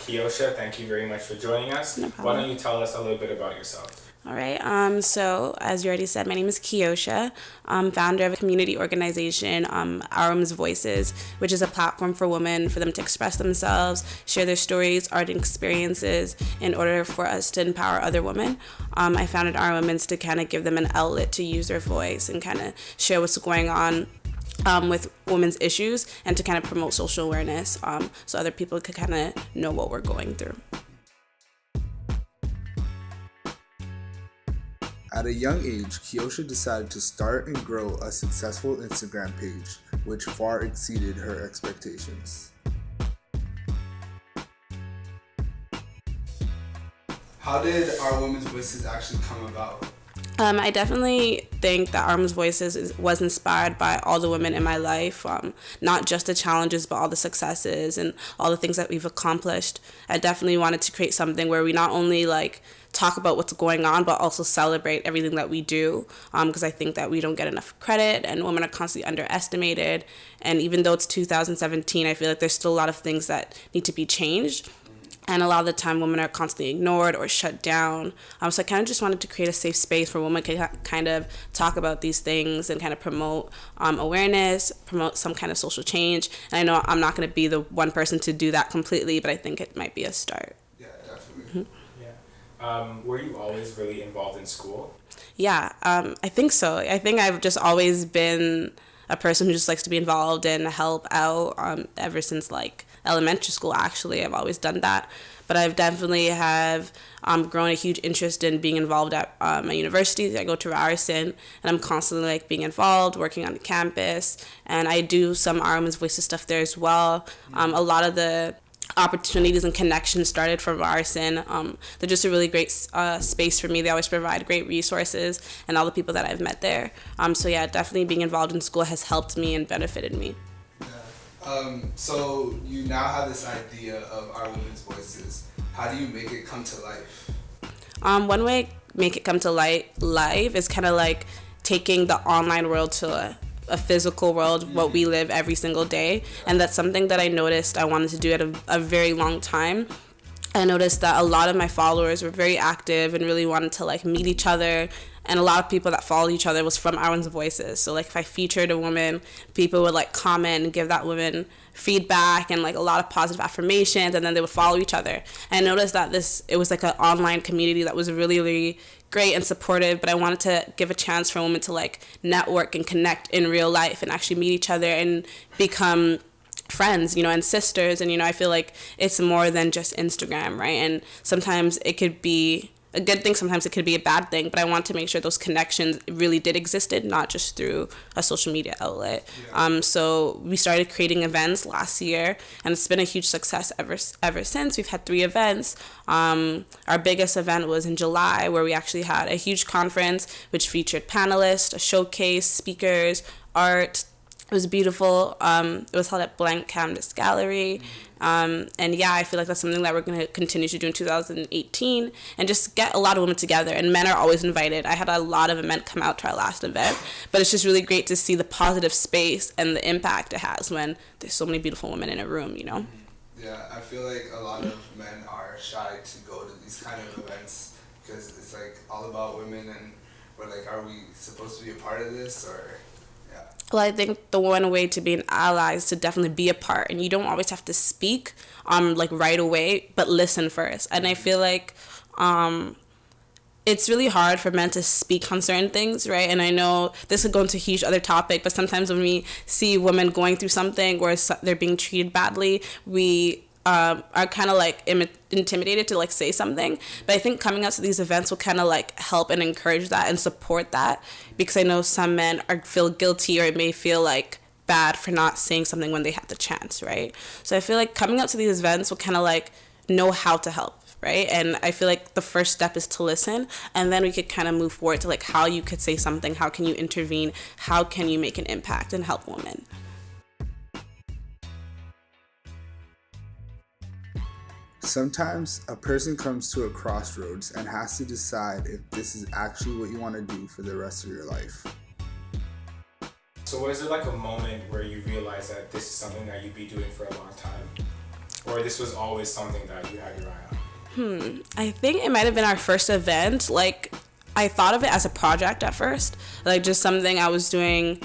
Keosha. Thank you very much for joining us. No Why problem. don't you tell us a little bit about yourself? All right. So as you already said, my name is Keosha. I'm founder of a community organization, Our Women's Voices, which is a platform for women for them to express themselves, share their stories, art, and experiences in order for us to empower other women. I founded Our Women's to kind of give them an outlet to use their voice and kind of share what's going on with women's issues and to kind of promote social awareness so other people could kind of know what we're going through. At a young age, Keosha decided to start and grow a successful Instagram page, which far exceeded her expectations. How did Our Women's Voices actually come about? I definitely think that Arm's Voices was inspired by all the women in my life, not just the challenges, but all the successes and all the things that we've accomplished. I definitely wanted to create something where we not only talk about what's going on, but also celebrate everything that we do, because I think that we don't get enough credit and women are constantly underestimated. And even though it's 2017, I feel like there's still a lot of things that need to be changed. And a lot of the time, women are constantly ignored or shut down. So I kind of just wanted to create a safe space where women can kind of talk about these things and kind of promote awareness, promote some kind of social change. And I know I'm not going to be the one person to do that completely, but I think it might be a start. Yeah, definitely. Yeah. Were you always really involved in school? Yeah, I think so. I think I've just always been a person who just likes to be involved and help out ever since elementary school. Actually, I've always done that, but I've definitely have grown a huge interest in being involved at my university. I go to Ryerson, and I'm constantly being involved, working on the campus, and I do some Women's Voices stuff there as well. A lot of the opportunities and connections started from Ryerson. They're just a really great space for me. They always provide great resources, and all the people that I've met there. So yeah, definitely being involved in school has helped me and benefited me. So you now have this idea of Our Women's Voices. How do you make it come to life? One way I make it come to life is kind of taking the online world to a physical world, what we live every single day. And that's something that I noticed I wanted to do at a very long time. I noticed that a lot of my followers were very active and really wanted to meet each other, and a lot of people that followed each other was from Our Women's Voices. So if I featured a woman, people would comment and give that woman feedback and a lot of positive affirmations, and then they would follow each other. And I noticed that it was an online community that was really, really great and supportive, but I wanted to give a chance for women to network and connect in real life and actually meet each other and become friends, and sisters. And I feel like it's more than just Instagram, right? And sometimes it could be a good thing, sometimes it could be a bad thing, but I want to make sure those connections really did existed, not just through a social media outlet. So we started creating events last year, and it's been a huge success ever since. We've had 3 events. Our biggest event was in July, where we actually had a huge conference which featured panelists, a showcase, speakers, art. It was beautiful. It was held at Blank Canvas Gallery. And yeah, I feel like that's something that we're going to continue to do in 2018 and just get a lot of women together. And men are always invited. I had a lot of men come out to our last event, but it's just really great to see the positive space and the impact it has when there's so many beautiful women in a room, Yeah, I feel like a lot of men are shy to go to these kind of events because it's all about women, and we're are we supposed to be a part of this, or... Well, I think the one way to be an ally is to definitely be a part, and you don't always have to speak right away, but listen first. And I feel like it's really hard for men to speak on certain things, right? And I know this could go into a huge other topic, but sometimes when we see women going through something or they're being treated badly, we are kind of intimidated to say something. But I think coming out to these events will kind of help and encourage that and support that, because I know some men feel guilty or may feel bad for not saying something when they have the chance, right? So I feel like coming out to these events will kind of know how to help, right? And I feel like the first step is to listen, and then we could kind of move forward to how you could say something, how can you intervene, how can you make an impact and help women. Sometimes a person comes to a crossroads and has to decide if this is actually what you want to do for the rest of your life. So was there a moment where you realized that this is something that you'd be doing for a long time? or this was always something that you had your eye on? I think it might have been our first event. Like, I thought of it as a project at first, like just something I was doing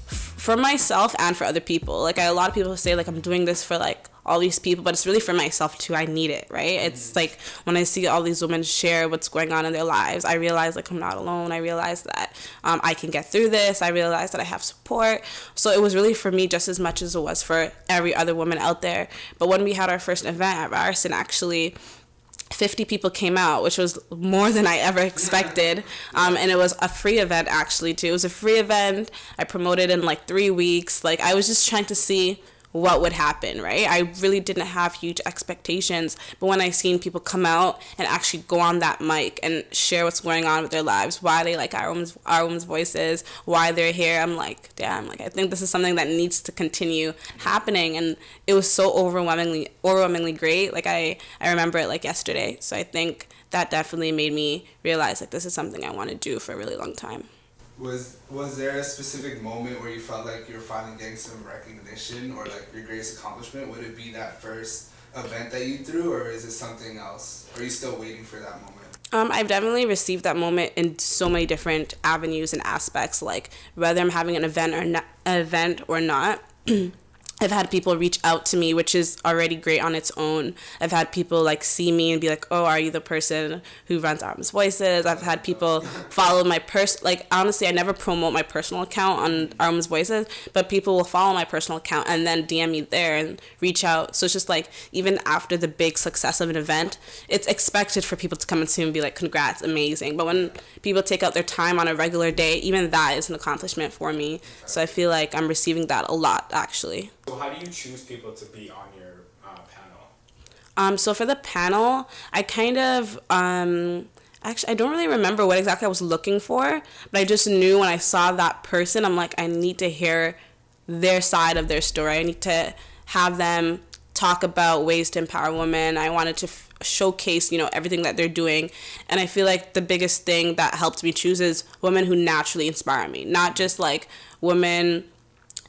for myself and for other people. Like, a lot of people say, like, I'm doing this for, like, all these people, but it's really for myself too. I need it, right? It's like when I see all these women share what's going on in their lives, I realize, like, I'm not alone. I realize that I can get through this. I realize that I have support. So it was really for me just as much as it was for every other woman out there. But when we had our first event at Ryerson, actually 50 people came out, which was more than I ever expected. And it was a free event, actually, too. It was a free event. I promoted in like 3 weeks. Like, I was just trying to see what would happen, right? I really didn't have huge expectations, but when I seen people come out and actually go on that mic and share what's going on with their lives, why they like our women's voices, why they're here, I'm like, damn, like, I think this is something that needs to continue happening. And it was so overwhelmingly great. Like, I remember it like yesterday. So I think that definitely made me realize, like, this is something I want to do for a really long time. Was there a specific moment where you felt like you were finally getting some recognition or like your greatest accomplishment? Would it be that first event that you threw, or is it something else? Or are you still waiting for that moment? I've definitely received that moment in so many different avenues and aspects, like whether I'm having an event or not. I've had people reach out to me, which is already great on its own. I've had people like see me and be like, oh, are you the person who runs Arms Voices? I've had people follow my like, honestly, I never promote my personal account on Arms Voices, but people will follow my personal account and then DM me there and reach out. So it's just like, even after the big success of an event, it's expected for people to come and see me and be like, congrats, amazing. But when people take out their time on a regular day, even that is an accomplishment for me. So I feel like I'm receiving that a lot, actually. So how do you choose people to be on your panel? So for the panel, I kind of, actually, I don't really remember what exactly I was looking for, but I just knew when I saw that person, I'm like, I need to hear their side of their story. I need to have them talk about ways to empower women. I wanted to showcase, everything that they're doing. And I feel like the biggest thing that helped me choose is women who naturally inspire me, not just like women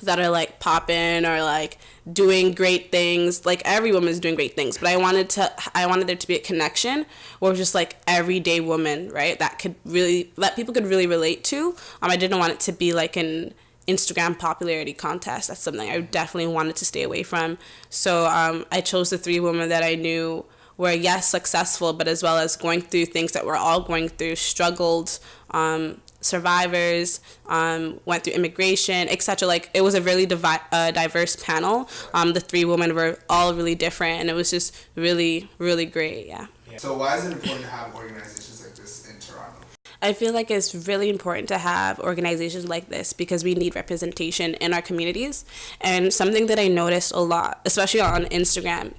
that are like popping or like doing great things. Like, every woman is doing great things, but I wanted there to be a connection or just like everyday woman, right, that people could really relate to. I didn't want it to be like an Instagram popularity contest. That's something I definitely wanted to stay away from. So I chose the 3 women that I knew were, yes, successful, but as well as going through things that we're all going through, struggled, survivors, went through immigration, etc. Like, it was a really diverse panel. The 3 women were all really different, and it was just really, really great. Yeah. So why is it important to have organizations like this in Toronto? I feel like it's really important to have organizations like this because we need representation in our communities. And something that I noticed a lot, especially on Instagram,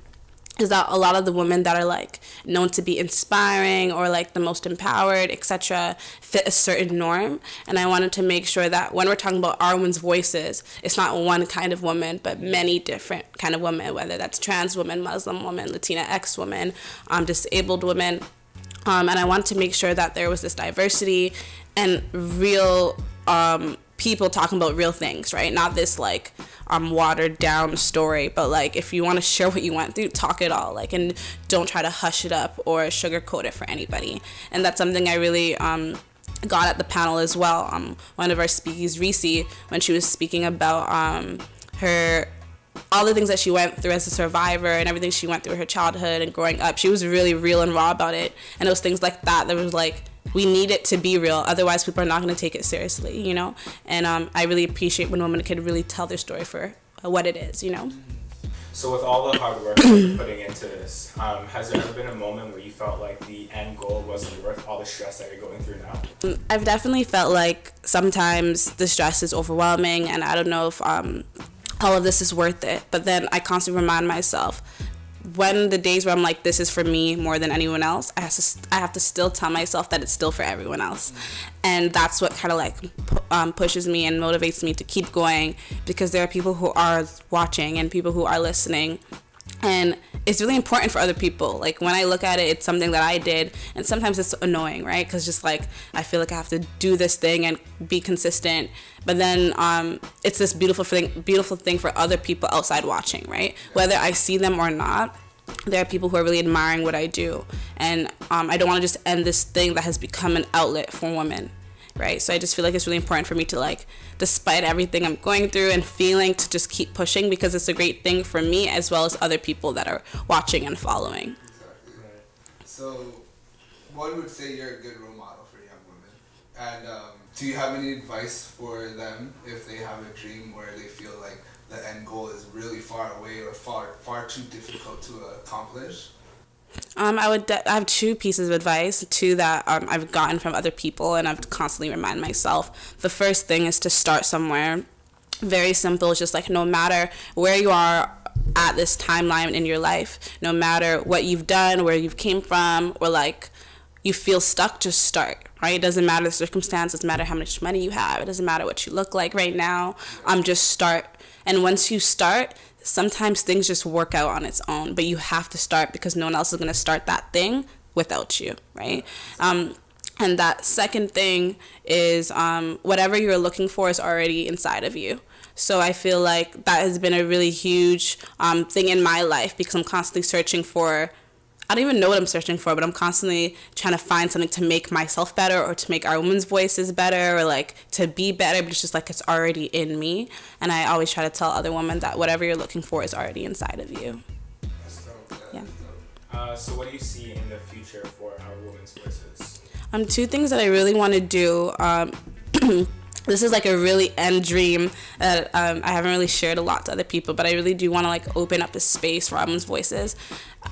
is that a lot of the women that are like known to be inspiring or like the most empowered, etc., fit a certain norm. And I wanted to make sure that when we're talking about our women's voices, it's not one kind of woman, but many different kind of women, whether that's trans women, Muslim women, Latinx women, disabled women. And I wanted to make sure that there was this diversity and real people talking about real things, right? Not this like watered down story, but like, if you want to share what you went through, talk it all, like, and don't try to hush it up or sugarcoat it for anybody. And that's something I really got at the panel as well. One of our speakees, Reese, when she was speaking about all the things that she went through as a survivor and everything she went through her childhood and growing up, she was really real and raw about it. And it was things like that was like, we need it to be real, otherwise people are not going to take it seriously, And I really appreciate when women can really tell their story for what it is, So with all the hard work that you're putting into this, has there ever been a moment where you felt like the end goal wasn't worth all the stress that you're going through now? I've definitely felt like sometimes the stress is overwhelming, and I don't know if all of this is worth it. But then I constantly remind myself, when the days where I'm like, this is for me more than anyone else, I have to still tell myself that it's still for everyone else. And that's what kind of like pushes me and motivates me to keep going, because there are people who are watching and people who are listening. And it's really important for other people. Like when I look at it, it's something that I did, and sometimes it's annoying, right? Because just like I feel like I have to do this thing and be consistent, but then it's this beautiful thing for other people outside watching, right? Whether I see them or not, there are people who are really admiring what I do, and I don't want to just end this thing that has become an outlet for women. Right, so I just feel like it's really important for me to, like, despite everything I'm going through and feeling, to just keep pushing, because it's a great thing for me as well as other people that are watching and following. Exactly. Right. So, one would say you're a good role model for young women. And do you have any advice for them if they have a dream where they feel like the end goal is really far away or far too difficult to accomplish? I have two pieces of advice, two that I've gotten from other people, and I've constantly remind myself. The first thing is to start somewhere. Very simple. It's just like, no matter where you are at this timeline in your life, no matter what you've done, where you've came from, or like you feel stuck, just start. Right? It doesn't matter the circumstances. It doesn't matter how much money you have. It doesn't matter what you look like right now. Just start. And once you start, sometimes things just work out on its own, but you have to start because no one else is going to start that thing without you, right? And that second thing is whatever you're looking for is already inside of you. So I feel like that has been a really huge thing in my life, because I'm constantly searching for, I don't even know what I'm searching for, but I'm constantly trying to find something to make myself better, or to make our women's voices better, or like to be better, but it's just like it's already in me. And I always try to tell other women that whatever you're looking for is already inside of you. Yeah. So what do you see in the future for our women's voices? Two things that I really want to do. This is like a really end dream that I haven't really shared a lot to other people, but I really do want to like open up a space for women's voices.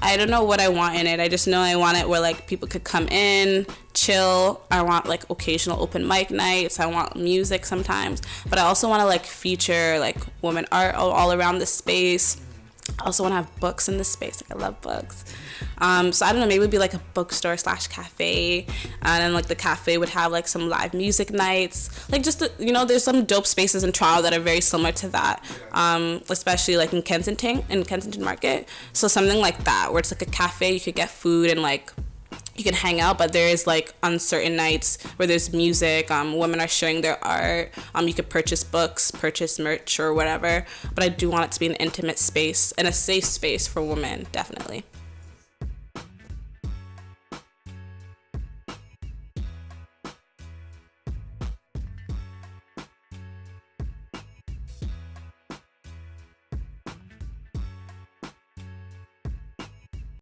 I don't know what I want in it. I just know I want it where like people could come in, chill. I want like occasional open mic nights. I want music sometimes, but I also want to like feature like women art all around the space. I also want to have books in this space. Like I love books. So I don't know, maybe it'd be like a bookstore / cafe, and then like the cafe would have like some live music nights, like just there's some dope spaces in Toronto that are very similar to that, especially like in Kensington Market. So something like that where it's like a cafe, you could get food and like you can hang out, but there is like on certain nights where there's music, women are showing their art, you could purchase books, purchase merch or whatever, but I do want it to be an intimate space and a safe space for women, definitely.